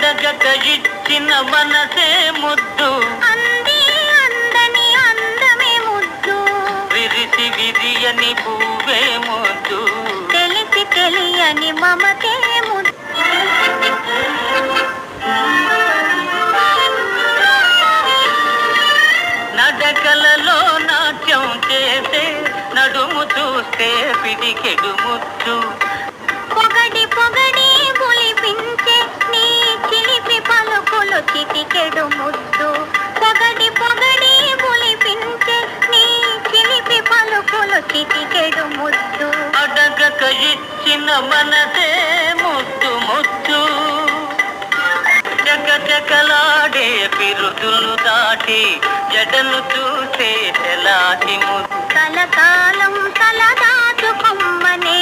అడగక ఇచ్చిన మనసే ముద్దు, అంది అందని అందమే ముద్దు, విరిసి విరియని పువ్వే ముద్దు, తెలిసి తెలియని మమతే ముద్దు. నడకలలో నాట్యం చేసే నడుము చూస్తే పిడికెడు ముద్దు, పొగడి పొగడి గులిపించే నీ చిలిపి పలుకులు చిటికెడు ముద్దు, పొగడి పొగడి గులిపించే నీ చిలిపి పలుకులు చిటికెడు ముద్దు. అడగక ఇచ్చిన మనసే ముద్దు ముద్దు, చకచకలాడే పిరుదులు దాటి జడను చూసే తెలాటి ముద్దు. కలకాలం తలదాచుకొమ్మనే